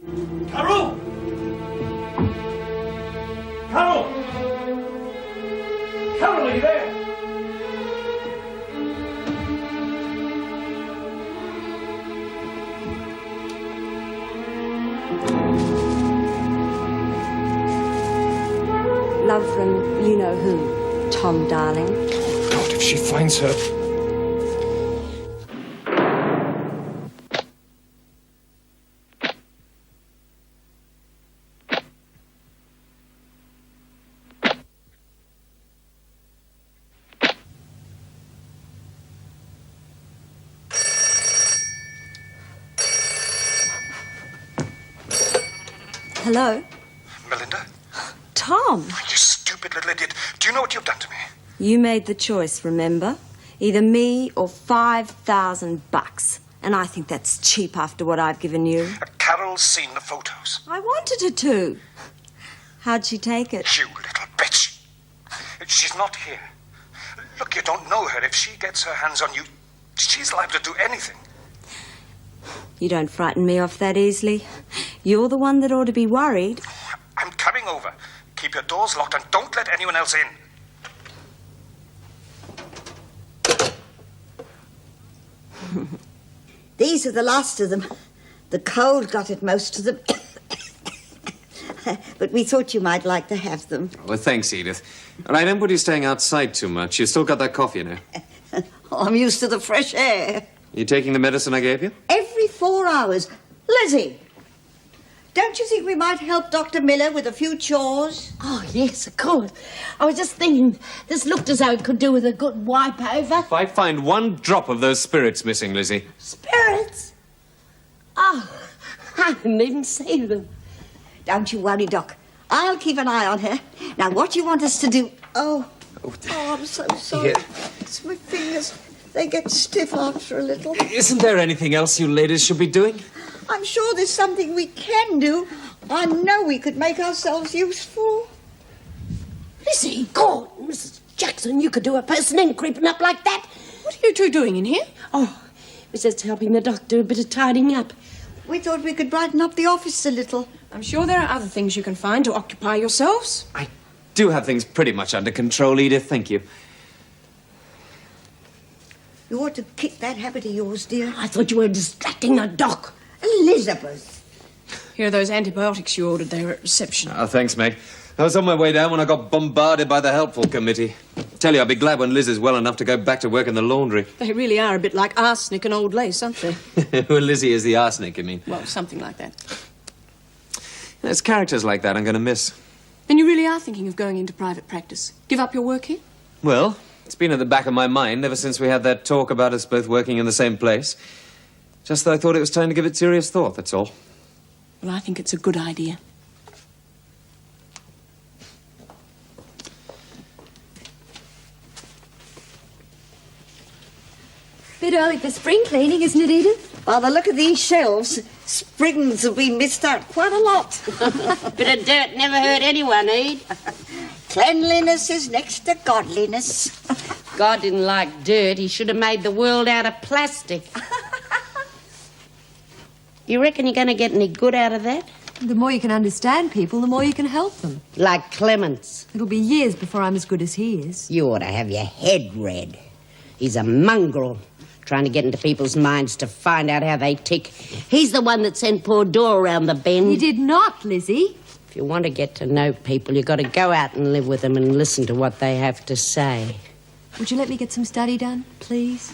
Carol! Carol! Carol, are you there? Love from you-know-who, Tom, darling. Oh, God, if she finds her... Hello? Melinda? Tom! You stupid little idiot. Do you know what you've done to me? You made the choice, remember? Either me or $5,000. And I think that's cheap after what I've given you. Carol's seen the photos. I wanted her to. How'd she take it? You little bitch. She's not here. Look, you don't know her. If she gets her hands on you, she's liable to do anything. You don't frighten me off that easily. You're the one that ought to be worried. I'm coming over. Keep your doors locked and don't let anyone else in. These are the last of them. The cold got at most of them. But we thought you might like to have them. Well, thanks, Edith. And I don't want you staying outside too much. You still got that cough, you know. I'm used to the fresh air. You taking the medicine I gave you? Every 4 hours. Lizzie, don't you think we might help Dr. Miller with a few chores? Oh, yes, of course. I was just thinking, this looked as though it could do with a good wipe over. If I find one drop of those spirits missing, Lizzie. Spirits? Oh, I didn't even see them. Don't you worry, Doc. I'll keep an eye on her. Now, what do you want us to do? Oh, I'm so sorry. Yeah. It's my fingers. They get stiff after a little. Isn't there anything else you ladies should be doing? I'm sure there's something we can do. I know we could make ourselves useful. Lizzie, God, Mrs. Jackson, you could do a person in creeping up like that. What are you two doing in here? Oh, it was just helping the doctor do a bit of tidying up. We thought we could brighten up the office a little. I'm sure there are other things you can find to occupy yourselves. I do have things pretty much under control, Edith, thank you. You ought to kick that habit of yours, dear. I thought you were distracting the doc. Elizabeth. Here are those antibiotics you ordered there at reception. Oh, thanks, mate. I was on my way down when I got bombarded by the helpful committee. Tell you, I'll be glad when Liz is well enough to go back to work in the laundry. They really are a bit like arsenic and old lace, aren't they? Well, Lizzie is the arsenic, you mean? Well, something like that. There's characters like that I'm going to miss. Then you really are thinking of going into private practice? Give up your work here? Well, it's been at the back of my mind ever since we had that talk about us both working in the same place. Just that I thought it was time to give it serious thought, that's all. Well, I think it's a good idea. Bit early for spring cleaning, isn't it, Edith? By the look of these shelves, springs have been missed out quite a lot. Bit of dirt never hurt anyone, Ede. Cleanliness is next to godliness. God didn't like dirt. He should have made the world out of plastic. You reckon you're going to get any good out of that? The more you can understand people, the more you can help them. Like Clements. It'll be years before I'm as good as he is. You ought to have your head read. He's a mongrel, trying to get into people's minds to find out how they tick. He's the one that sent poor Dora around the bend. He did not, Lizzie. If you want to get to know people, you've got to go out and live with them and listen to what they have to say. Would you let me get some study done, please?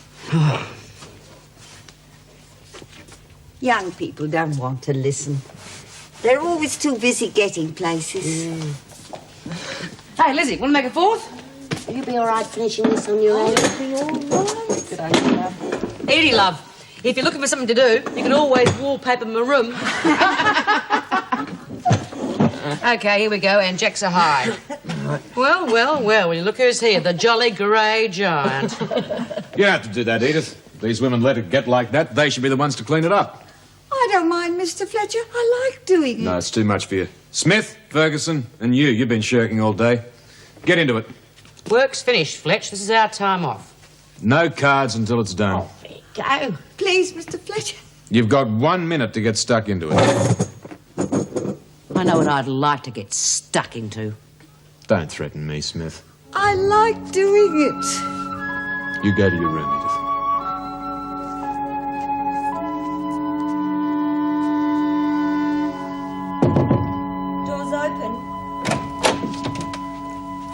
Young people don't want to listen. They're always too busy getting places. Hey, Lizzie, want to make a fourth? Will you be all right finishing this on your own? Good idea, love. Edie, love, if you're looking for something to do, you can always wallpaper my room. Okay, here we go, and Jack's a high. Well, will you look who's here, the jolly grey giant. You have to do that, Edith. These women let it get like that. They should be the ones to clean it up. I don't mind, Mr. Fletcher. I like doing it. No, it's too much for you. Smith, Ferguson, and you've been shirking all day. Get into it. Work's finished, Fletch. This is our time off. No cards until it's done. There you go. Please, Mr. Fletcher. You've got 1 minute to get stuck into it. I know what I'd like to get stuck into. Don't threaten me, Smith. I like doing it. You go to your room, Edith. Door's open.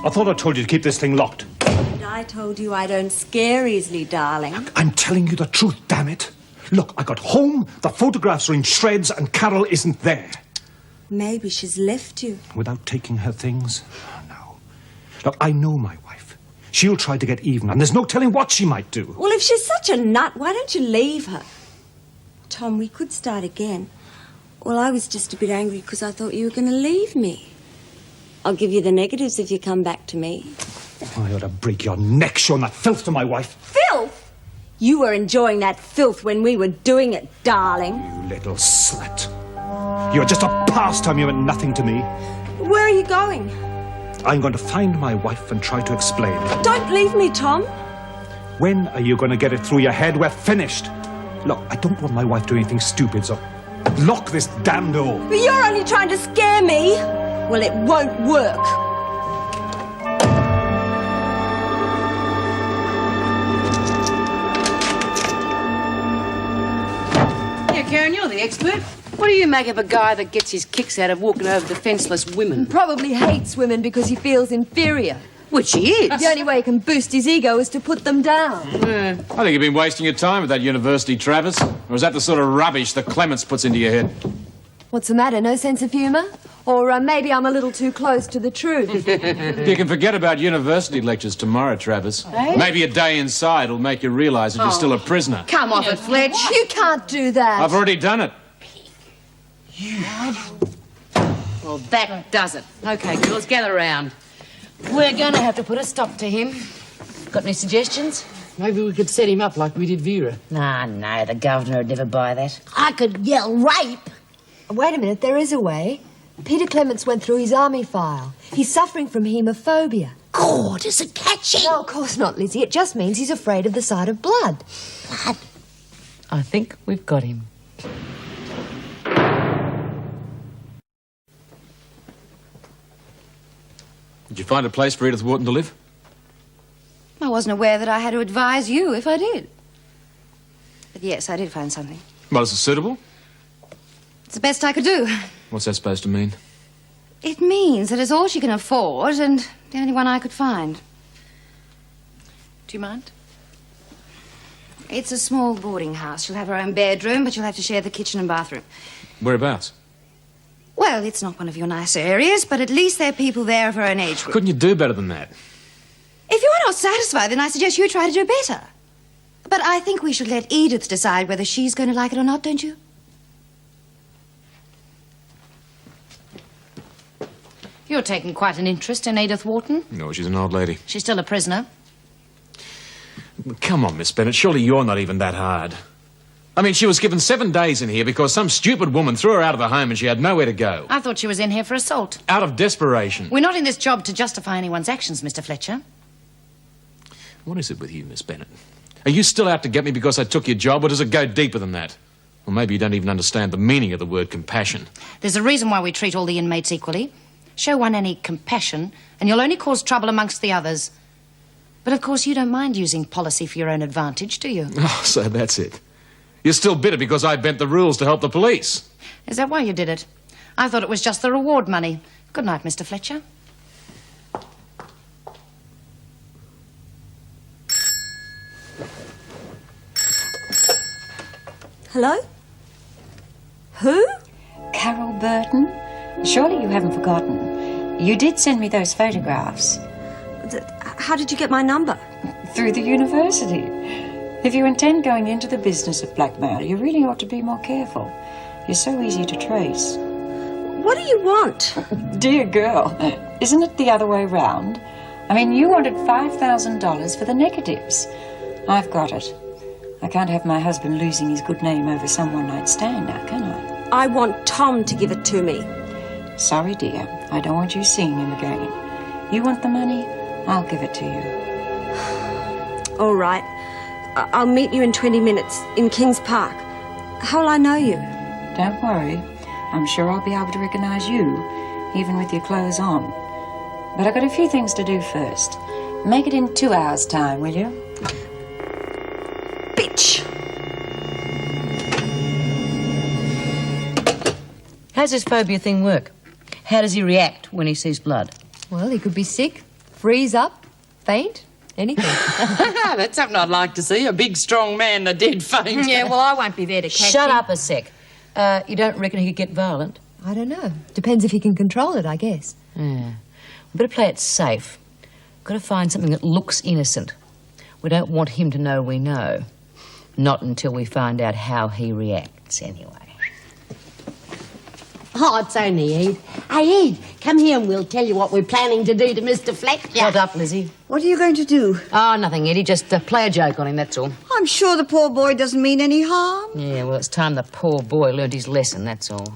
I thought I told you to keep this thing locked. And I told you I don't scare easily, darling. I'm telling you the truth, damn it. Look, I got home, the photographs are in shreds, and Carol isn't there. Maybe she's left you. Without taking her things? Oh, no. Look, I know my wife. She'll try to get even, and there's no telling what she might do. Well, if she's such a nut, why don't you leave her? Tom, we could start again. Well, I was just a bit angry because I thought you were going to leave me. I'll give you the negatives if you come back to me. I ought to break your neck showing that filth to my wife. Filth? You were enjoying that filth when we were doing it, darling. You little slut. You're just a pastime. You meant nothing to me. Where are you going? I'm going to find my wife and try to explain. Don't leave me, Tom. When are you going to get it through your head? We're finished. Look, I don't want my wife doing anything stupid, so lock this damn door. But you're only trying to scare me. Well, it won't work. Yeah, Karen, you're the expert. What do you make of a guy that gets his kicks out of walking over defenceless women? Probably hates women because he feels inferior. Which he is. The only way he can boost his ego is to put them down. I think you've been wasting your time at that university, Travis. Or is that the sort of rubbish that Clements puts into your head? What's the matter? No sense of humour? Or maybe I'm a little too close to the truth. You can forget about university lectures tomorrow, Travis. Eh? Maybe a day inside will make you realise that you're still a prisoner. Come off it, Fletch. You can't do that. I've already done it. Well, that does it. OK, girls, gather round. We're going to have to put a stop to him. Got any suggestions? Maybe we could set him up like we did Vera. Ah, no, the governor would never buy that. I could yell rape. Wait a minute, there is a way. Peter Clements went through his army file. He's suffering from haemophobia. God, does it catch him? No, of course not, Lizzie. It just means he's afraid of the sight of blood. Blood? I think we've got him. Did you find a place for Edith Wharton to live? I wasn't aware that I had to advise you if I did. But yes, I did find something. Well, is it suitable? It's the best I could do. What's that supposed to mean? It means that it's all she can afford and the only one I could find. Do you mind? It's a small boarding house. She'll have her own bedroom, but she'll have to share the kitchen and bathroom. Whereabouts? Well, it's not one of your nicer areas, but at least there are people there of her own age group. Couldn't you do better than that? If you're not satisfied, then I suggest you try to do better. But I think we should let Edith decide whether she's going to like it or not, don't you? You're taking quite an interest in Edith Wharton. No, she's an old lady. She's still a prisoner. Come on, Miss Bennett, surely you're not even that hard. I mean, she was given 7 days in here because some stupid woman threw her out of the home and she had nowhere to go. I thought she was in here for assault. Out of desperation. We're not in this job to justify anyone's actions, Mr. Fletcher. What is it with you, Miss Bennett? Are you still out to get me because I took your job, or does it go deeper than that? Well, maybe you don't even understand the meaning of the word compassion. There's a reason why we treat all the inmates equally. Show one any compassion, and you'll only cause trouble amongst the others. But, of course, you don't mind using policy for your own advantage, do you? Oh, so that's it. You're still bitter because I bent the rules to help the police. Is that why you did it? I thought it was just the reward money. Good night, Mr. Fletcher. Hello? Who? Carol Burton? Surely you haven't forgotten. You did send me those photographs. How did you get my number? Through the university. If you intend going into the business of blackmail, you really ought to be more careful. You're so easy to trace. What do you want? Dear girl, isn't it the other way round? I mean, you wanted $5,000 for the negatives. I've got it. I can't have my husband losing his good name over some one-night stand now, can I? I want Tom to give it to me. Sorry, dear. I don't want you seeing him again. You want the money? I'll give it to you. All right. I'll meet you in 20 minutes in Kings Park. How'll I know you? Don't worry. I'm sure I'll be able to recognize you, even with your clothes on. But I've got a few things to do first. Make it in 2 hours' time, will you? Bitch! How's this phobia thing work? How does he react when he sees blood? Well, he could be sick, freeze up, faint, anything. That's something I'd like to see. A big, strong man that did faint. Yeah, well, I won't be there to catch Shut him. up a sec. You don't reckon he could get violent? I don't know. Depends if he can control it, I guess. Yeah. We better play it safe. Got to find something that looks innocent. We don't want him to know we know. Not until we find out how he reacts, anyway. Oh, it's only Eve. Hey, Eve, come here and we'll tell you what we're planning to do to Mr. Fletcher. Shut up, Lizzie. What are you going to do? Oh, nothing, Eddie. Just play a joke on him, that's all. I'm sure the poor boy doesn't mean any harm. Yeah, well, it's time the poor boy learned his lesson, that's all.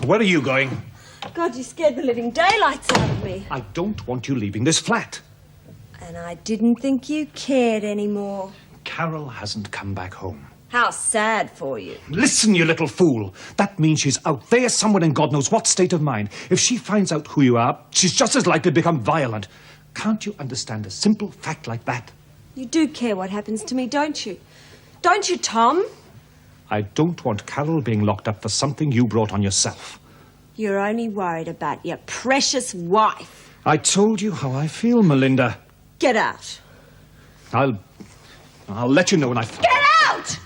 Where are you going? God, you scared the living daylights out of me. I don't want you leaving this flat. And I didn't think you cared anymore. Carol hasn't come back home. How sad for you. Listen, you little fool. That means she's out there somewhere in God knows what state of mind. If she finds out who you are, she's just as likely to become violent. Can't you understand a simple fact like that? You do care what happens to me, don't you? Don't you, Tom? I don't want Carol being locked up for something you brought on yourself. You're only worried about your precious wife. I told you how I feel, Melinda. Get out. I'll let you know when I... Get out!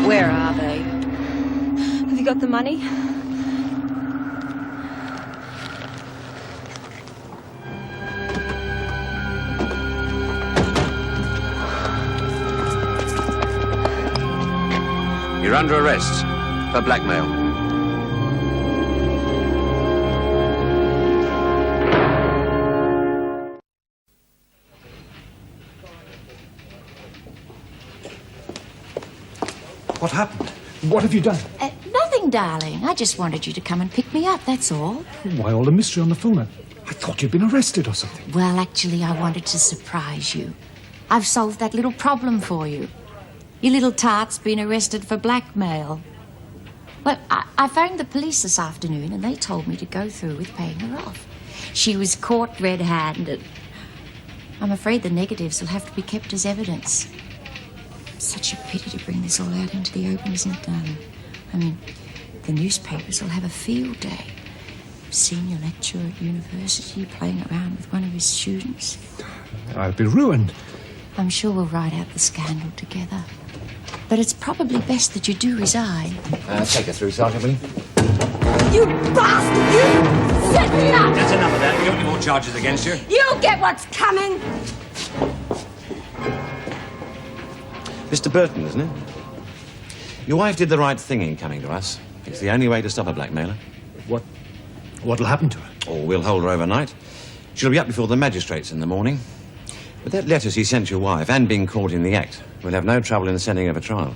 Where are they? Have you got the money? You're under arrest for blackmail. What happened? What have you done? Nothing, darling. I just wanted you to come and pick me up, that's all. Why all the mystery on the phone? I thought you'd been arrested or something. Well, actually, I wanted to surprise you. I've solved that little problem for you. Your little tart's been arrested for blackmail. Well, I phoned the police this afternoon and they told me to go through with paying her off. She was caught red-handed. I'm afraid the negatives will have to be kept as evidence. Such a pity to bring this all out into the open, isn't it, darling? I mean, the newspapers will have a field day. Senior lecturer at university playing around with one of his students. I'll be ruined. I'm sure we'll ride out the scandal together. But it's probably best that you do resign. Take her through, Sergeant, will you? You bastard! You set me up! That's enough of that. You don't need more charges against you. You'll get what's coming! Mr. Burton, isn't it? Your wife did the right thing in coming to us. It's the only way to stop a blackmailer. What'll happen to her? Oh, we'll hold her overnight. She'll be up before the magistrates in the morning. With that letter she sent your wife and being caught in the act, we'll have no trouble in sending her for trial.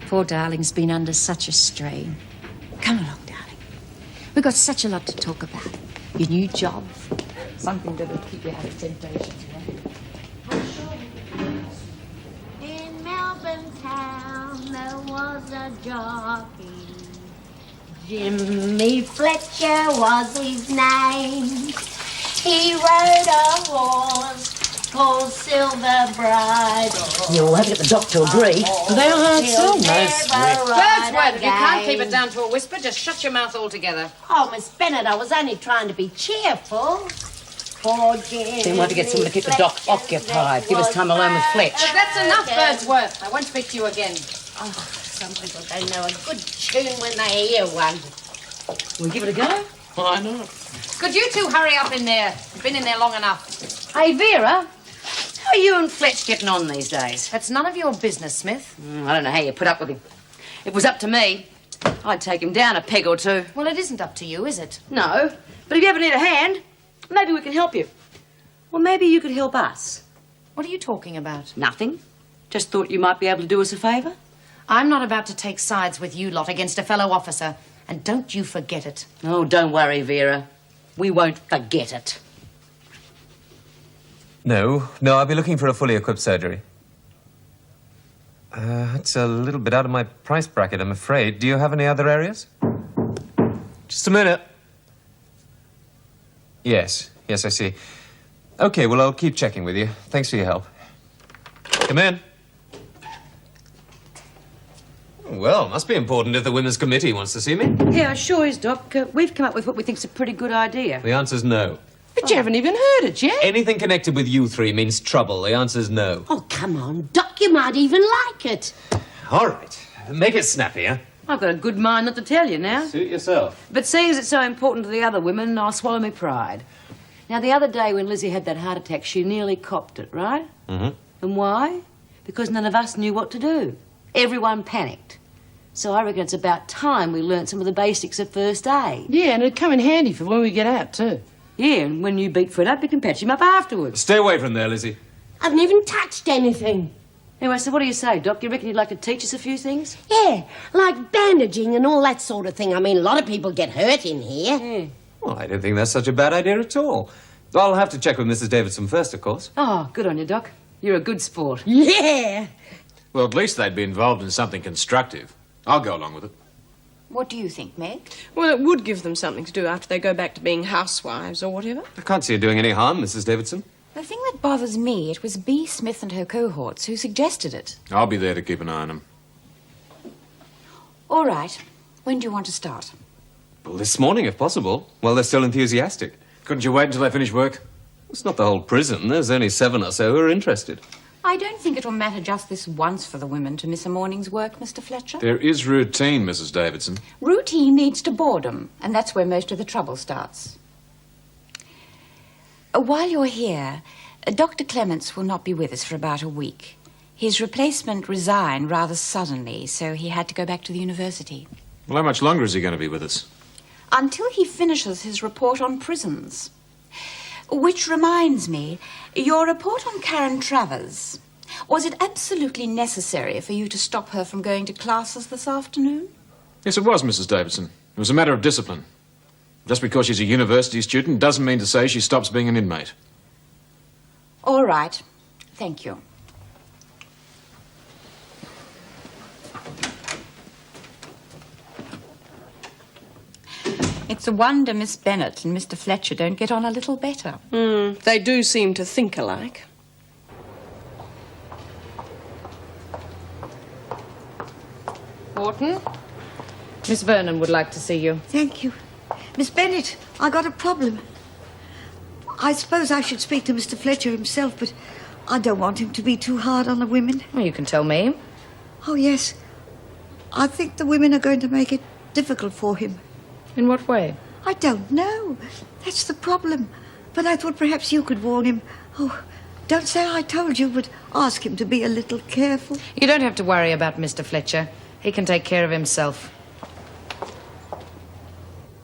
Poor darling's been under such a strain. Come along, darling. We've got such a lot to talk about. Your new job. Something that'll keep you out of temptation. In Melbourne town there was a jockey. Jimmy Fletcher was his name. He rode a horse called Silver Bridle. You'll have to get the doc to agree. They are hard sold, most. Wordsworth, if you can't keep it down to a whisper, just shut your mouth altogether. Oh, Miss Bennett, I was only trying to be cheerful. Poor Jimmy. Then we'll have to get someone to keep the doc occupied. Give us time alone with Fletch. That's enough, Wordsworth. I won't speak to you again. Oh, some people don't know a good tune when they hear one. We'll give it a go. Why not? Could you two hurry up in there? You've been in there long enough. Hey, Vera, how are you and Fletch getting on these days? That's none of your business, Smith. I don't know how you put up with him. If it was up to me, I'd take him down a peg or two. Well, it isn't up to you, is it? No, but if you ever need a hand, maybe we can help you. Well, maybe you could help us. What are you talking about? Nothing. Just thought you might be able to do us a favour. I'm not about to take sides with you lot against a fellow officer. And don't you forget it. Oh, don't worry, Vera. We won't forget it. No, I'll be looking for a fully equipped surgery. It's a little bit out of my price bracket, I'm afraid. Do you have any other areas? Just a minute. Yes, I see. Okay, well, I'll keep checking with you. Thanks for your help. Come in. Well, must be important if the Women's Committee wants to see me. Yeah, sure is, Doc. We've come up with what we think's a pretty good idea. The answer's no. But you haven't even heard it yet. Anything connected with you three means trouble. The answer's no. Oh, come on, Doc, you might even like it. All right. Make it snappy, huh? I've got a good mind not to tell you now. Suit yourself. But seeing as it's so important to the other women, I'll swallow my pride. Now, the other day when Lizzie had that heart attack, she nearly copped it, right? Mm-hmm. And why? Because none of us knew what to do. Everyone panicked. So I reckon it's about time we learnt some of the basics of first aid. Yeah, and it'd come in handy for when we get out, too. Yeah, and when you beat Fred up, you can patch him up afterwards. Stay away from there, Lizzie. I haven't even touched anything. Anyway, so what do you say, Doc? You reckon you'd like to teach us a few things? Yeah, like bandaging and all that sort of thing. I mean, a lot of people get hurt in here. Yeah. Well, I don't think that's such a bad idea at all. I'll have to check with Mrs. Davidson first, of course. Oh, good on you, Doc. You're a good sport. Yeah. Well, at least they'd be involved in something constructive. I'll go along with it. What do you think, Meg? Well, it would give them something to do after they go back to being housewives or whatever. I can't see it doing any harm, Mrs. Davidson. The thing that bothers me, it was B. Smith and her cohorts who suggested it. I'll be there to keep an eye on them. All right. When do you want to start? Well, this morning, if possible. Well, they're still enthusiastic. Couldn't you wait until they finish work? It's not the whole prison. There's only 7 or so who are interested. I don't think it'll matter just this once for the women to miss a morning's work, Mr. Fletcher. There is routine, Mrs. Davidson. Routine leads to boredom, and that's where most of the trouble starts. While you're here, Dr. Clements will not be with us for about a week. His replacement resigned rather suddenly, so he had to go back to the university. Well, how much longer is he going to be with us? Until he finishes his report on prisons. Which reminds me, your report on Karen Travers. Was it absolutely necessary for you to stop her from going to classes this afternoon? Yes, it was, Mrs. Davidson. It was a matter of discipline. Just because she's a university student doesn't mean to say she stops being an inmate. All right. Thank you. It's a wonder Miss Bennet and Mr. Fletcher don't get on a little better. They do seem to think alike. Horton? Miss Vernon would like to see you. Thank you. Miss Bennet, I got a problem. I suppose I should speak to Mr. Fletcher himself, but I don't want him to be too hard on the women. Well, you can tell me. Oh, yes. I think the women are going to make it difficult for him. In what way? I don't know. That's the problem. But I thought perhaps you could warn him. Oh, don't say I told you, but ask him to be a little careful. You don't have to worry about Mr. Fletcher. He can take care of himself.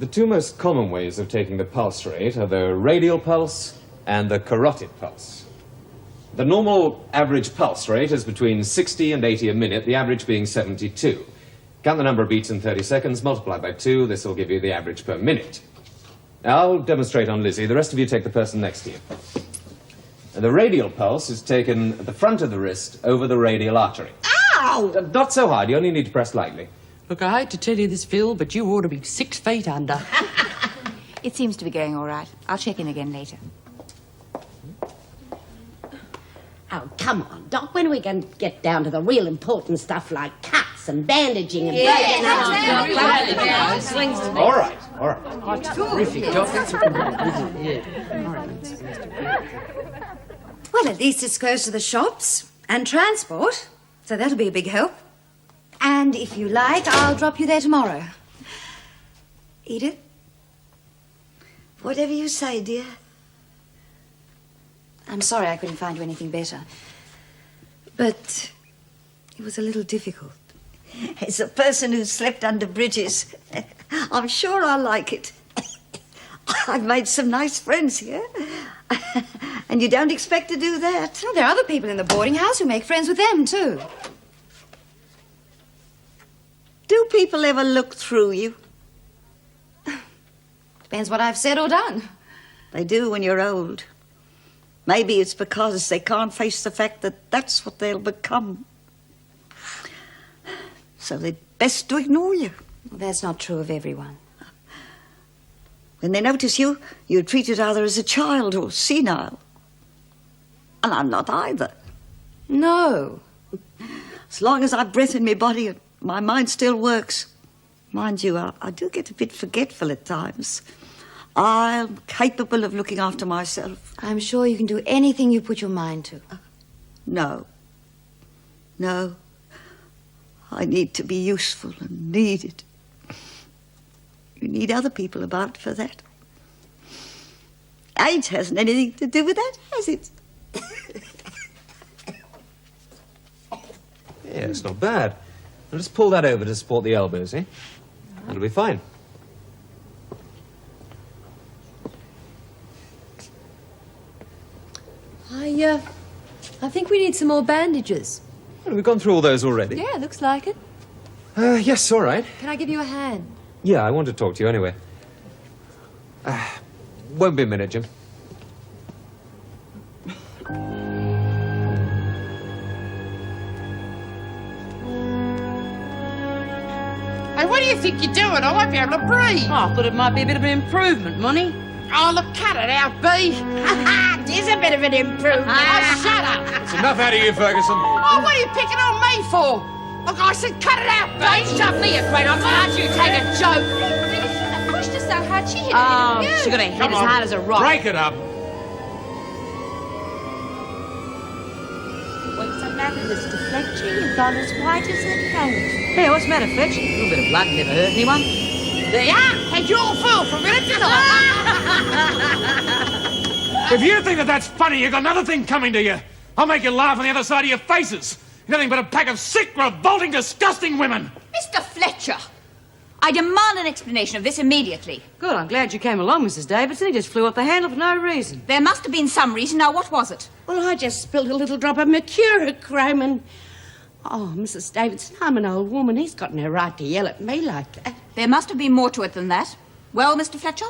The 2 most common ways of taking the pulse rate are the radial pulse and the carotid pulse. The normal average pulse rate is between 60 and 80 a minute, the average being 72. Count the number of beats in 30 seconds, multiply by 2, this will give you the average per minute. Now, I'll demonstrate on Lizzie, the rest of you take the person next to you. And the radial pulse is taken at the front of the wrist over the radial artery. Ow! Not so hard, you only need to press lightly. Look, I hate to tell you this, Phil, but you ought to be 6 feet under. It seems to be going all right. I'll check in again later. Oh, come on, Doc. When are we going to get down to the real important stuff like cuts and bandaging and... All right. Terrific, Doc. Well, at least it's close to the shops and transport, so that'll be a big help. And if you like, I'll drop you there tomorrow. Edith, Whatever you say, dear. I'm sorry I couldn't find you anything better. But it was a little difficult. As a person who's slept under bridges, I'm sure I like it. I've made some nice friends here. And you don't expect to do that. Well, there are other people in the boarding house who make friends with them, too. Do people ever look through you? Depends what I've said or done. They do when you're old. Maybe it's because they can't face the fact that that's what they'll become. So they're best to ignore you. Well, that's not true of everyone. When they notice you, you're treated either as a child or senile. And I'm not either. No. As long as I've breath in my body and my mind still works. Mind you, I do get a bit forgetful at times. I'm capable of looking after myself. I'm sure you can do anything you put your mind to. No. No. I need to be useful and needed. You need other people about for that. Age hasn't anything to do with that, has it? Yeah, it's not bad. I'll just pull that over to support the elbows, eh? That'll be fine. I think we need some more bandages. Well, we've gone through all those already. Yeah, looks like it. Yes, all right. Can I give you a hand? Yeah, I want to talk to you anyway. Won't be a minute, Jim. Hey, what do you think you're doing? I won't be able to breathe. Oh, I thought it might be a bit of an improvement, Money. Oh, look, cut it out, B. It is a bit of an improvement. Oh, shut up. It's enough out of you, Ferguson. Oh, what are you picking on me for? Look, I said cut it out, B. Don't shove me a cradle. Can't you take a joke? Really shouldn't have pushed her so hard. She hit Oh, it. she got her head as hard as a rock. Break it up. What's the matter, Mr. Fletcher? You've gone as white as a ghost. Hey, what's the matter, Fletch? A little bit of blood never hurt anyone. There you are. Had you all fool for a minute, didn't I? If you think that that's funny, you've got another thing coming to you. I'll make you laugh on the other side of your faces. You're nothing but a pack of sick, revolting, disgusting women. Mr. Fletcher, I demand an explanation of this immediately. Good, I'm glad you came along, Mrs. Davidson. He just flew off the handle for no reason. There must have been some reason. Now, what was it? Well, I just spilled a little drop of mercurochrome and... Oh, Mrs. Davidson, I'm an old woman. He's got no right to yell at me like that. There must have been more to it than that. Well, Mr. Fletcher?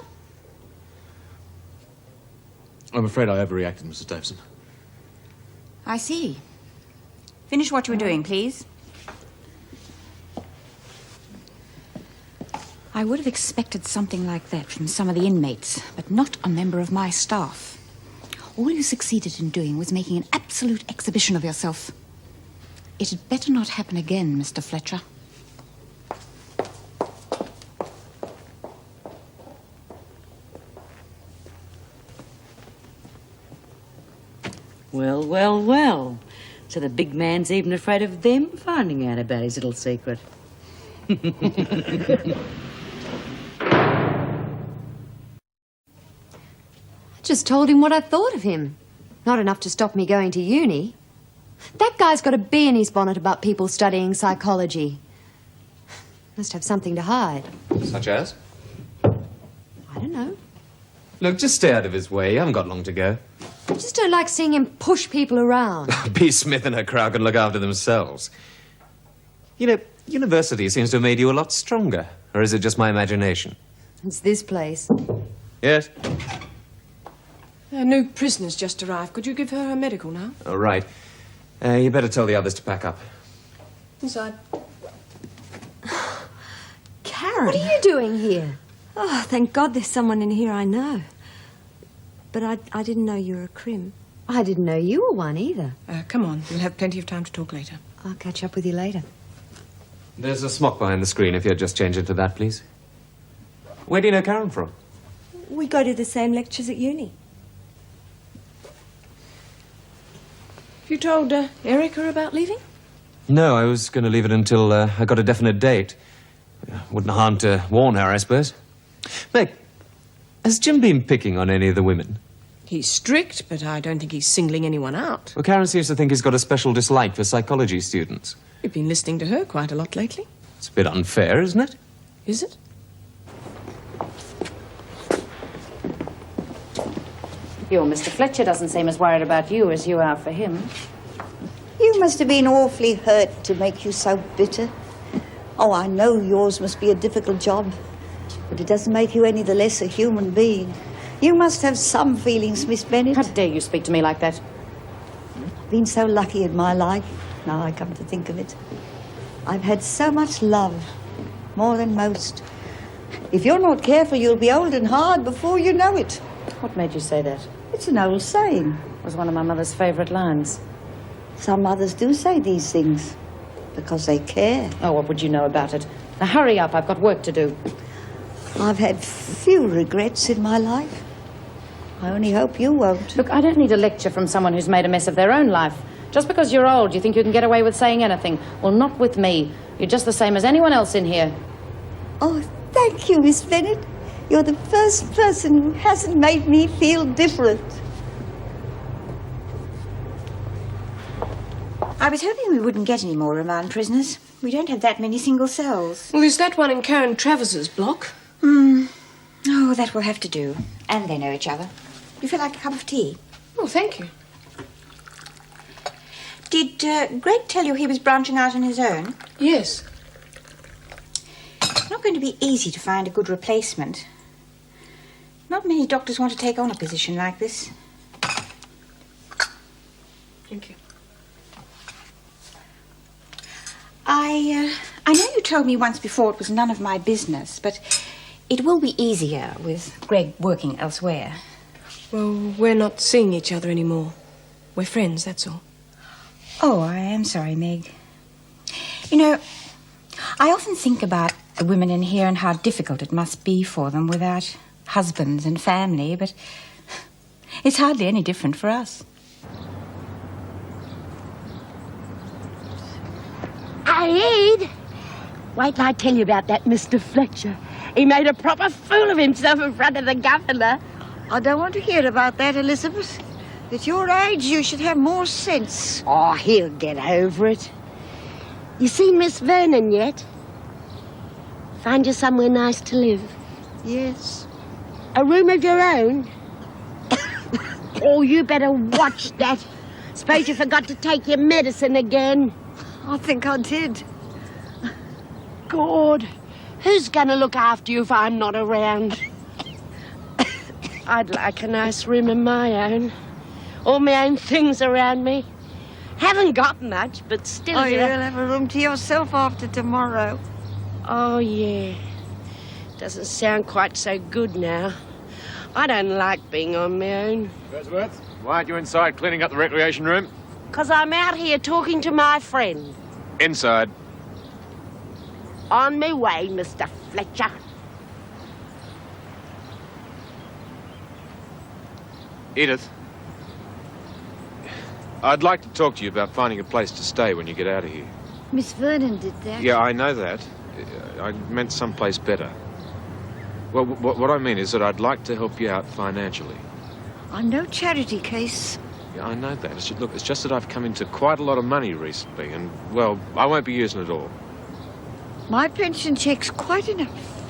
I'm afraid I overreacted, Mrs. Davison. I see. Finish what you were doing, please. I would have expected something like that from some of the inmates, but not a member of my staff. All you succeeded in doing was making an absolute exhibition of yourself. It had better not happen again, Mr. Fletcher. Well, well, well. So the big man's even afraid of them finding out about his little secret. I just told him what I thought of him. Not enough to stop me going to uni. That guy's got a bee in his bonnet about people studying psychology. Must have something to hide. Such as? I don't know. Look, just stay out of his way. You haven't got long to go. I just don't like seeing him push people around. B. Smith and her crowd can look after themselves. You know, university seems to have made you a lot stronger. Or is it just my imagination? It's this place. Yes? A new prisoner's just arrived. Could you give her her medical now? All right. You better tell the others to pack up. Inside. Karen. What are you doing here? Oh, thank God there's someone in here I know. But I didn't know you were a crim. I didn't know you were one either. Come on. We'll have plenty of time to talk later. I'll catch up with you later. There's a smock behind the screen, if you'd just change into that, please. Where do you know Karen from? We go to the same lectures at uni. Have you told Erica about leaving? No, I was going to leave it until I got a definite date. Wouldn't harm to warn her, I suppose. Meg, Has Jim been picking on any of the women? He's strict, but I don't think he's singling anyone out. Well, Karen seems to think he's got a special dislike for psychology students. We've been listening to her quite a lot lately. It's a bit unfair, isn't it? Is it? Your Mr. Fletcher doesn't seem as worried about you as you are for him. You must have been awfully hurt to make you so bitter. Oh, I know yours must be a difficult job, but it doesn't make you any the less a human being. You must have some feelings, Miss Bennett. How dare you speak to me like that? I've been so lucky in my life, now I come to think of it. I've had so much love, more than most. If you're not careful, you'll be old and hard before you know it. What made you say that? It's an old saying. It was one of my mother's favourite lines. Some mothers do say these things because they care. Oh, what would you know about it? Now hurry up, I've got work to do. I've had few regrets in my life. I only hope you won't. Look, I don't need a lecture from someone who's made a mess of their own life. Just because you're old, you think you can get away with saying anything. Well, not with me. You're just the same as anyone else in here. Oh, thank you, Miss Bennett. You're the first person who hasn't made me feel different. I was hoping we wouldn't get any more remand prisoners. We don't have that many single cells. Well, there's that one in Karen Travers's block. Oh, that will have to do. And they know each other. Do you feel like a cup of tea? Oh, thank you. Did Greg tell you he was branching out on his own? Yes. It's not going to be easy to find a good replacement. Not many doctors want to take on a position like this. Thank you. I know you told me once before it was none of my business, but it will be easier with Greg working elsewhere. Well, we're not seeing each other anymore. We're friends, that's all. Oh, I am sorry, Meg. You know, I often think about the women in here and how difficult it must be for them without husbands and family, but it's hardly any different for us. Aid! Wait till I tell you about that Mr. Fletcher. He made a proper fool of himself in front of the governor. I don't want to hear about that, Elizabeth. At your age, you should have more sense. Oh, he'll get over it. You seen Miss Vernon yet? Find you somewhere nice to live? Yes. A room of your own? Oh, you better watch that. Suppose you forgot to take your medicine again. I think I did. God, who's gonna look after you if I'm not around? I'd like a nice room of my own. All my own things around me. Haven't got much, but still... Oh, you'll have a room to yourself after tomorrow. Oh, yeah. Doesn't sound quite so good now. I don't like being on my own. Wordsworth, why aren't you inside cleaning up the recreation room? 'Cause I'm out here talking to my friend. Inside. On my way, Mr. Fletcher. Edith, I'd like to talk to you about finding a place to stay when you get out of here. Miss Vernon did that. Yeah, I know that. I meant someplace better. Well, what I mean is that I'd like to help you out financially. I'm no charity case. Yeah, I know that. Look, it's just that I've come into quite a lot of money recently, and, well, I won't be using it all. My pension check's quite enough.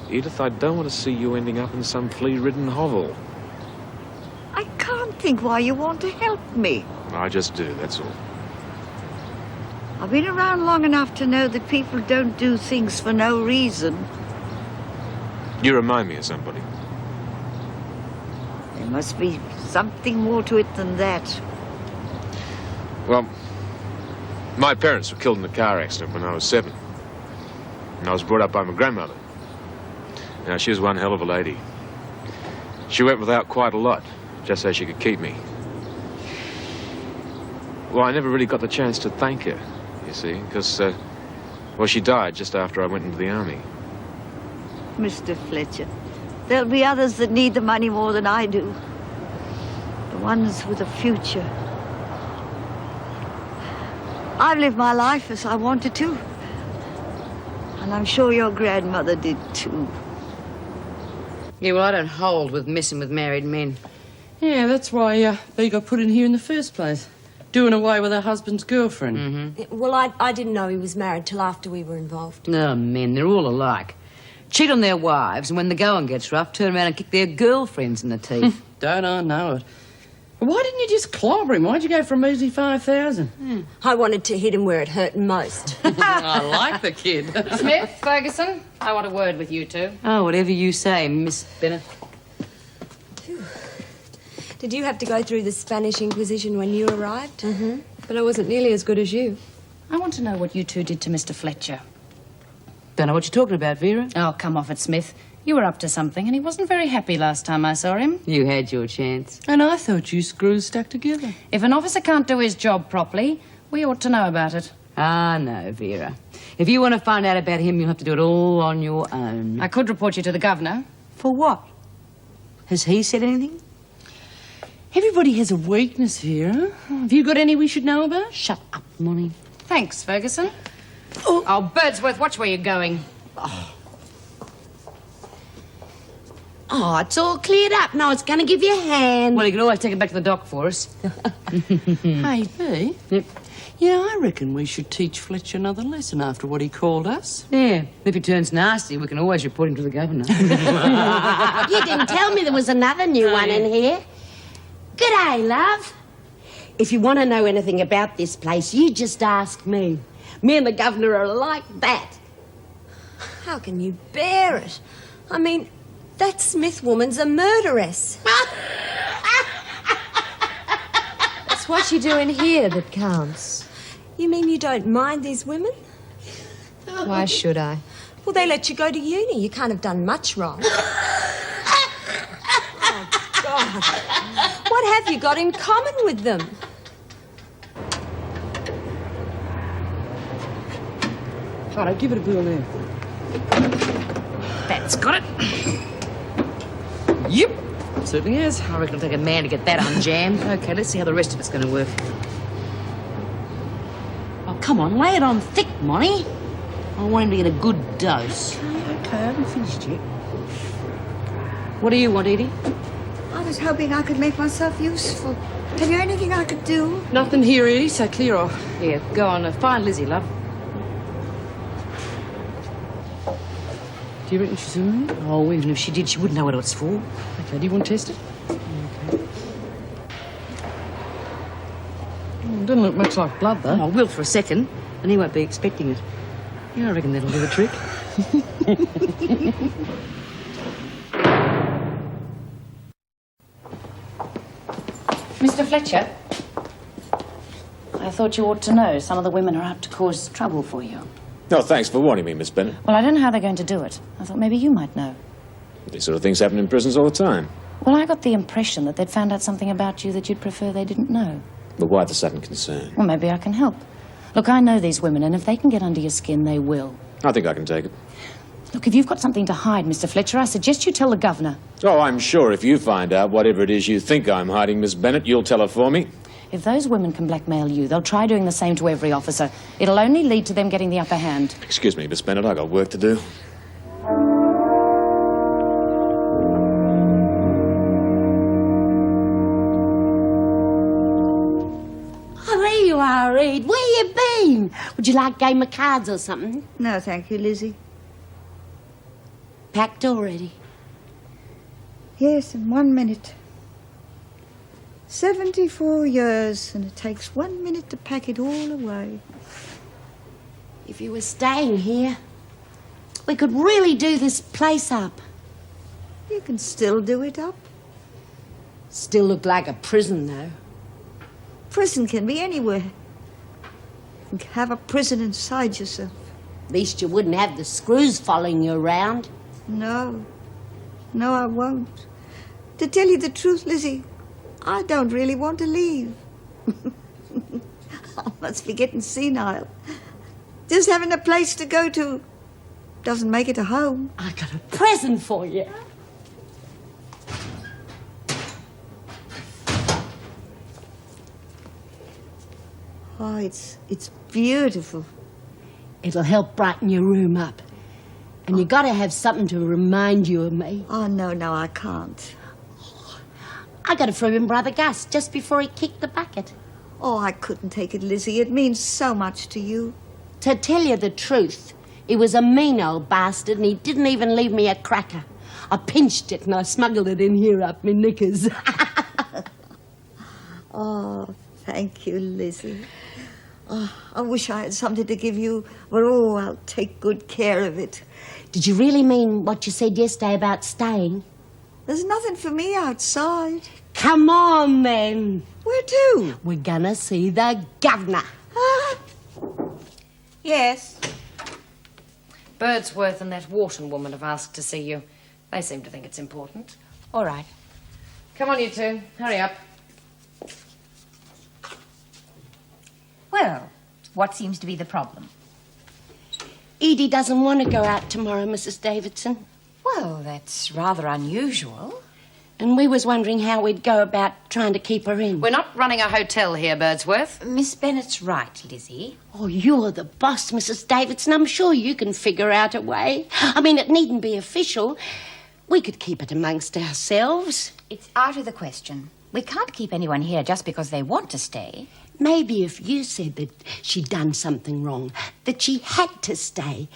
Edith, I don't want to see you ending up in some flea-ridden hovel. I can't think why you want to help me. I just do, that's all. I've been around long enough to know that people don't do things for no reason. You remind me of somebody. There must be something more to it than that. Well, my parents were killed in a car accident when I was 7. And I was brought up by my grandmother. Now, she was one hell of a lady. She went without quite a lot, just so she could keep me. Well, I never really got the chance to thank her, you see, because, well, she died just after I went into the army. Mr. Fletcher, there'll be others that need the money more than I do. The ones with a future. I've lived my life as I wanted to. And I'm sure your grandmother did too. Yeah, well, I don't hold with messing with married men. Yeah, that's why they got put in here in the first place. Doing away with her husband's girlfriend. Mm-hmm. Well, I didn't know he was married till after we were involved. No, men, they're all alike. Cheat on their wives, and when the going gets rough, turn around and kick their girlfriends in the teeth. Don't I know it. Why didn't you just clobber him? Why'd you go for a measly 5,000? I wanted to hit him where it hurt most. I like the kid. Smith, Ferguson, I want a word with you two. Oh, whatever you say, Miss Bennett. Did you have to go through the Spanish Inquisition when you arrived? Mm-hmm. But I wasn't nearly as good as you. I want to know what you two did to Mr. Fletcher. Don't know what you're talking about, Vera. Oh, come off it, Smith. You were up to something, and he wasn't very happy last time I saw him. You had your chance. And I thought you screws stuck together. If an officer can't do his job properly, we ought to know about it. Ah, no, Vera. If you want to find out about him, you'll have to do it all on your own. I could report you to the governor. For what? Has he said anything? Everybody has a weakness, Vera. Have you got any we should know about? Shut up, Molly. Thanks, Ferguson. Oh, Birdsworth, watch where you're going. Oh, it's all cleared up. No, it's going to give you a hand. Well, you can always take it back to the dock for us. Hey, B? Yep. Yeah, I reckon we should teach Fletcher another lesson after what he called us. Yeah, if he turns nasty, we can always report him to the governor. You didn't tell me there was another new one in here. G'day, love. If you want to know anything about this place, you just ask me. Me and the governor are like that. How can you bear it? I mean, that Smith woman's a murderess. It's what you do in here that counts. You mean you don't mind these women? Why should I? Well, they let you go to uni. You can't have done much wrong. Oh, God. What have you got in common with them? Righto, give it a bill now. That's got it. Yep. Certainly is. I reckon it'll take a man to get that unjammed. Okay, let's see how the rest of it's going to work. Oh, come on, lay it on thick, Monty. I want him to get a good dose. Okay, I haven't finished yet. What do you want, Edie? I was hoping I could make myself useful. Have you anything I could do? Nothing here, Edie, so clear off. Yeah, go on. Find Lizzie, love. Do you reckon she's in there? Oh, even if she did, she wouldn't know what it's for. Okay, do you want to test it? Okay. Doesn't look much like blood, though. I will for a second, and he won't be expecting it. Yeah, I reckon that'll do the trick. Mr. Fletcher, I thought you ought to know some of the women are out to cause trouble for you. No, thanks for warning me, Miss Bennett. Well, I don't know how they're going to do it. I thought maybe you might know. These sort of things happen in prisons all the time. Well, I got the impression that they'd found out something about you that you'd prefer they didn't know. But why the sudden concern? Well, maybe I can help. Look, I know these women, and if they can get under your skin, they will. I think I can take it. Look, if you've got something to hide, Mr. Fletcher, I suggest you tell the governor. Oh, I'm sure if you find out whatever it is you think I'm hiding, Miss Bennett, you'll tell her for me. If those women can blackmail you, they'll try doing the same to every officer. It'll only lead to them getting the upper hand. Excuse me, Miss Bennett, I got work to do. Oh, there you are, Reed. Where you been? Would you like a game of cards or something? No, thank you, Lizzie. Packed already? Yes, in 1 minute. 74 years, and it takes 1 minute to pack it all away. If you were staying here, we could really do this place up. You can still do it up. Still look like a prison, though. Prison can be anywhere. You can have a prison inside yourself. At least you wouldn't have the screws following you around. No. No, I won't. To tell you the truth, Lizzie, I don't really want to leave. I must be getting senile. Just having a place to go to doesn't make it a home. I got a present for you. Oh, it's beautiful. It'll help brighten your room up. And you got to have something to remind you of me. Oh, no, I can't. I got it from him, Brother Gus, just before he kicked the bucket. Oh, I couldn't take it, Lizzie. It means so much to you. To tell you the truth, he was a mean old bastard and he didn't even leave me a cracker. I pinched it and I smuggled it in here up my knickers. Oh, thank you, Lizzie. Oh, I wish I had something to give you, but oh, I'll take good care of it. Did you really mean what you said yesterday about staying? There's nothing for me outside. Come on, then. Where to? We're gonna see the governor. Yes. Birdsworth and that Wharton woman have asked to see you. They seem to think it's important. All right. Come on, you two. Hurry up. Well, what seems to be the problem? Edie doesn't want to go out tomorrow, Mrs. Davidson. Well, that's rather unusual. And we was wondering how we'd go about trying to keep her in. We're not running a hotel here, Birdsworth. Miss Bennett's right, Lizzie. Oh, you're the boss, Mrs. Davidson. I'm sure you can figure out a way. I mean, it needn't be official. We could keep it amongst ourselves. It's out of the question. We can't keep anyone here just because they want to stay. Maybe if you said that she'd done something wrong, that she had to stay,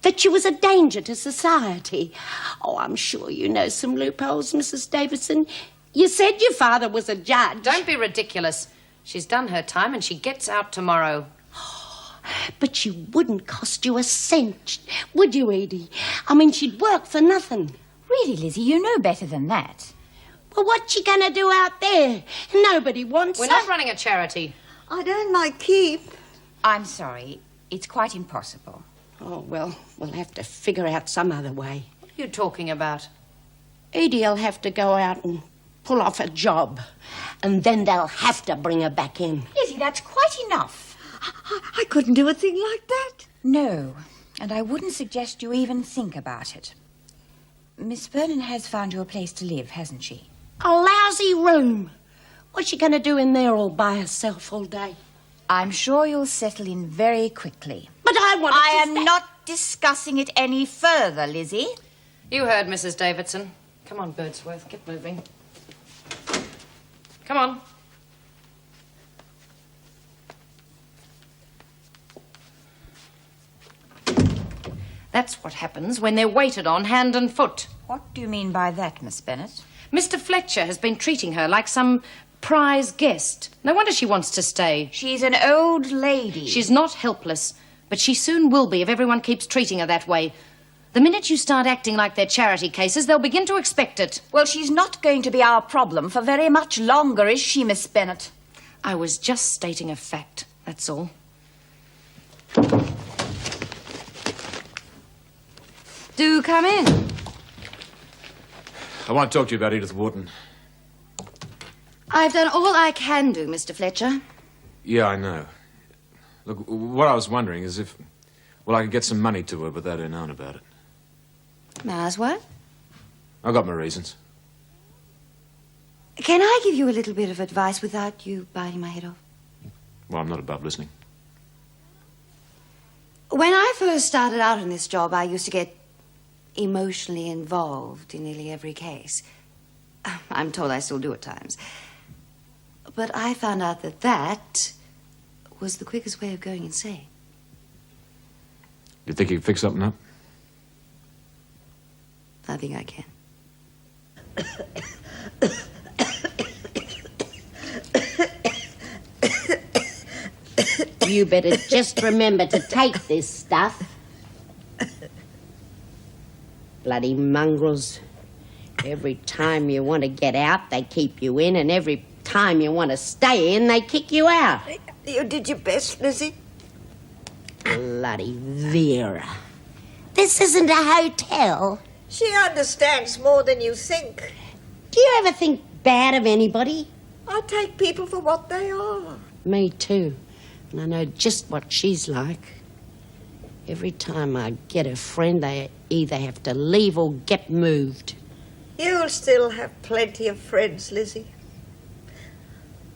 that she was a danger to society. Oh, I'm sure you know some loopholes, Mrs. Davidson. You said your father was a judge. Don't be ridiculous. She's done her time and she gets out tomorrow. But she wouldn't cost you a cent, would you, Edie? I mean, she'd work for nothing. Really, Lizzie, you know better than that. Well, what's she going to do out there? Nobody wants We're her. not running a charity. I'd earn my keep. I'm sorry. It's quite impossible. Oh, well, we'll have to figure out some other way. What are you talking about? Edie'll have to go out and pull off a job. And then they'll have to bring her back in. Lizzie, that's quite enough. I couldn't do a thing like that. No, and I wouldn't suggest you even think about it. Miss Vernon has found you a place to live, hasn't she? A lousy room. What's she going to do in there all by herself all day? I'm sure you'll settle in very quickly. But I am not discussing it any further, Lizzie. You heard, Mrs. Davidson. Come on, Birdsworth, get moving. Come on. That's what happens when they're waited on hand and foot. What do you mean by that, Miss Bennet? Mr. Fletcher has been treating her like some prize guest. No wonder she wants to stay. She's an old lady. She's not helpless, but she soon will be if everyone keeps treating her that way. The minute you start acting like they're charity cases, they'll begin to expect it. Well, she's not going to be our problem for very much longer, is she, Miss Bennet? I was just stating a fact, that's all. Do come in. I want to talk to you about Edith Wharton. I've done all I can do, Mr. Fletcher. Yeah, I know. Look, what I was wondering is if, well, I could get some money to her without her knowing about it. As what? I've got my reasons. Can I give you a little bit of advice without you biting my head off? Well, I'm not above listening. When I first started out in this job, I used to get emotionally involved in nearly every case. I'm told I still do at times. But I found out that that was the quickest way of going insane. You think you can fix something up? I think I can. You better just remember to take this stuff. Bloody mongrels. Every time you want to get out, they keep you in, and every time you want to stay in, they kick you out. You did your best, Lizzie. Bloody Vera. This isn't a hotel. She understands more than you think. Do you ever think bad of anybody? I take people for what they are. Me too. And I know just what she's like. Every time I get a friend, they either have to leave or get moved. You'll still have plenty of friends, Lizzie.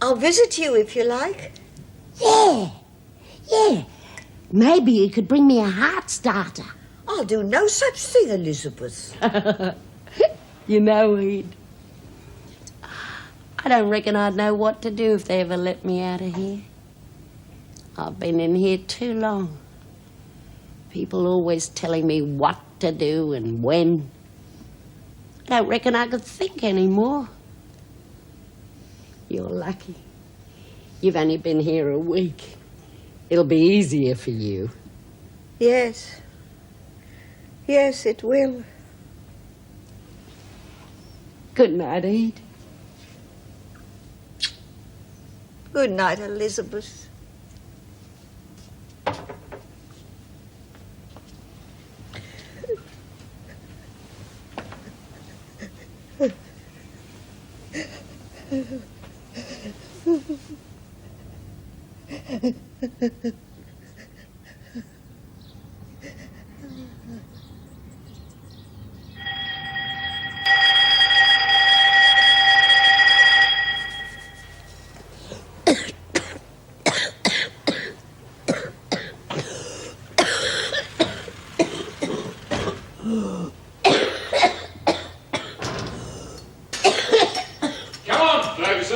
I'll visit you if you like. Yeah. Maybe you could bring me a heart starter. I'll do no such thing, Elizabeth. You know, I don't reckon I'd know what to do if they ever let me out of here. I've been in here too long. People always telling me what to do and when. I don't reckon I could think anymore. You're lucky. You've only been here a week. It'll be easier for you. Yes. Yes, it will. Good night, Ede. Good night, Elizabeth.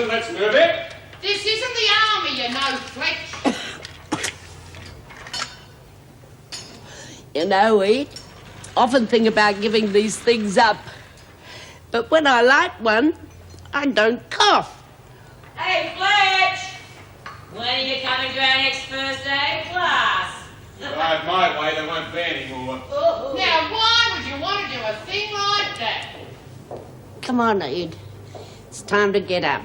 Let's move it. This isn't the army, you know, Fletch. You know, Ede, often think about giving these things up. But when I light one, I don't cough. Hey, Fletch! When are you coming to our next first aid class? If I have my way, there won't be any more. Now, why would you want to do a thing like that? Come on, Ede. It's time to get up.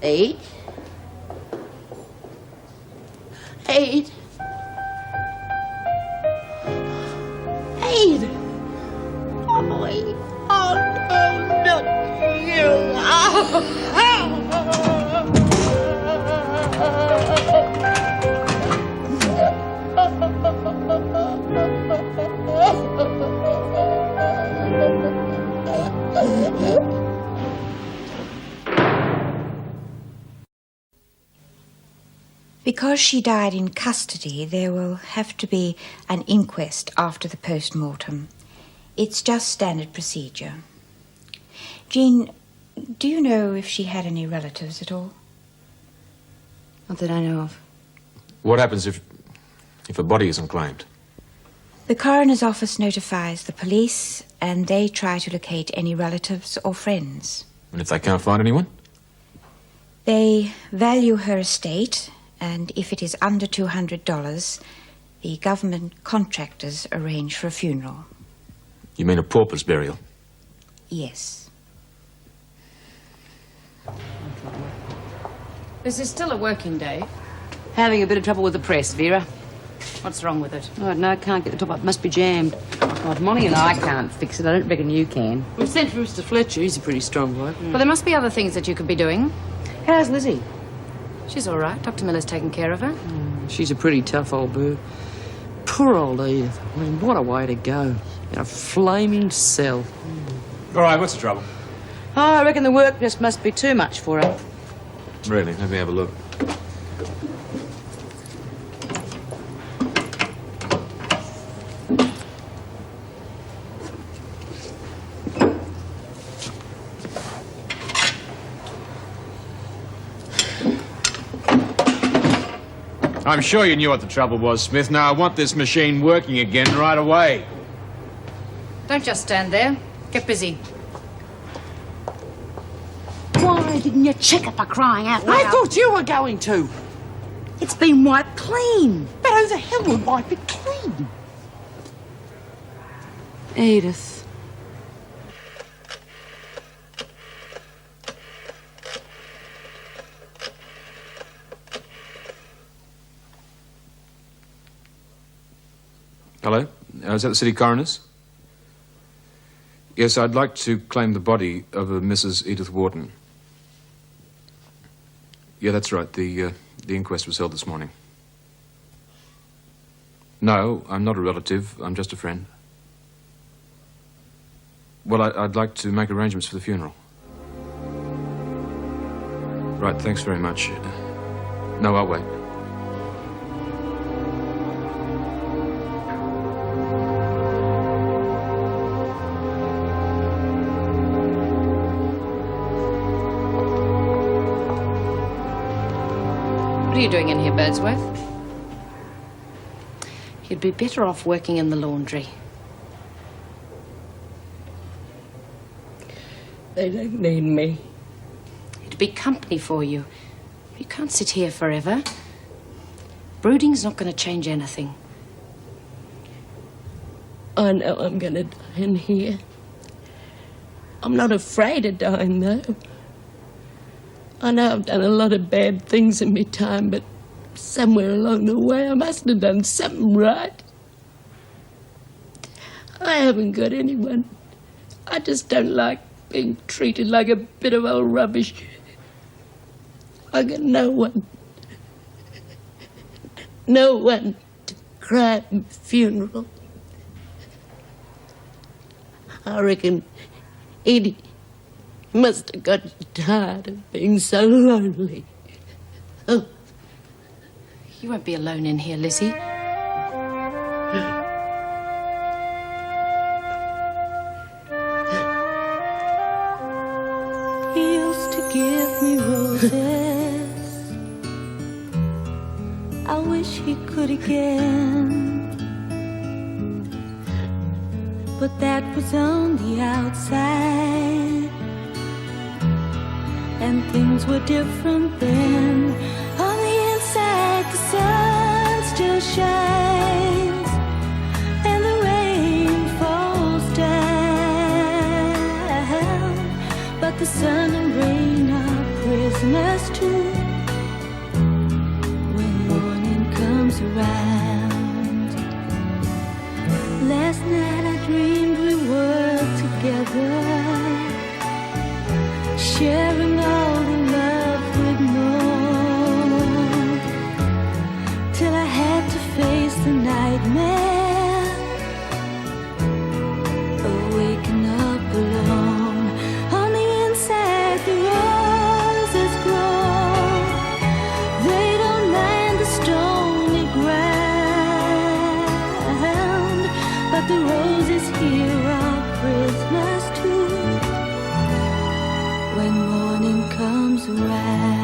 Ede? Ede? Ede? Oh, Ede. Oh, no, not you. Because she died in custody, there will have to be an inquest after the post-mortem. It's just standard procedure. Jean, do you know if she had any relatives at all? Not that I know of. What happens if a body isn't claimed? The coroner's office notifies the police, and they try to locate any relatives or friends. And if they can't find anyone? They value her estate, and if it is under $200, the government contractors arrange for a funeral. You mean a pauper's burial? Yes. This is still a working day. Having a bit of trouble with the press, Vera. What's wrong with it? Oh, no, can't get the top up. Must be jammed. God, Molly and I can't fix it. I don't reckon you can. We've sent for Mr. Fletcher. He's a pretty strong bloke. Well, there must be other things that you could be doing. How's Lizzie? She's all right. Dr. Miller's taking care of her. She's a pretty tough old bird. Poor old Edith. I mean, what a way to go. In a flaming cell. All right, what's the trouble? Oh, I reckon the work just must be too much for her. Really? Let me have a look. I'm sure you knew what the trouble was, Smith. Now, I want this machine working again right away. Don't just stand there. Get busy. Why didn't you check it for crying out loud? I thought you were going to. It's been wiped clean. But who the hell would wipe it clean? Edith. Hello? Is that the city coroner's? Yes, I'd like to claim the body of a Mrs. Edith Wharton. Yeah, that's right. The inquest was held this morning. No, I'm not a relative. I'm just a friend. Well, I'd like to make arrangements for the funeral. Right, thanks very much. No, I'll wait. are you doing in here, Birdsworth? You'd be better off working in the laundry. They don't need me. It'd be company for you. You can't sit here forever. Brooding's not going to change anything. I know I'm going to die in here. I'm not afraid of dying, though. I know I've done a lot of bad things in my time, but somewhere along the way I must have done something right. I haven't got anyone. I just don't like being treated like a bit of old rubbish. I got no one. No one to cry at my funeral. I reckon Edie must have got tired of being so lonely. Oh. You won't be alone in here, Lizzie. He used to give me roses. I wish he could again. But that was on the outside, and things were different then. On the inside, the sun still shines, and the rain falls down. But the sun and rain are prisoners too when morning comes around. Last night I dreamed we were together, sharing all the love we'd known, till I had to face the nightmare of waking up alone. On the inside the roses grow, they don't mind the stony ground, but the roses here are prisoners too when morning comes around.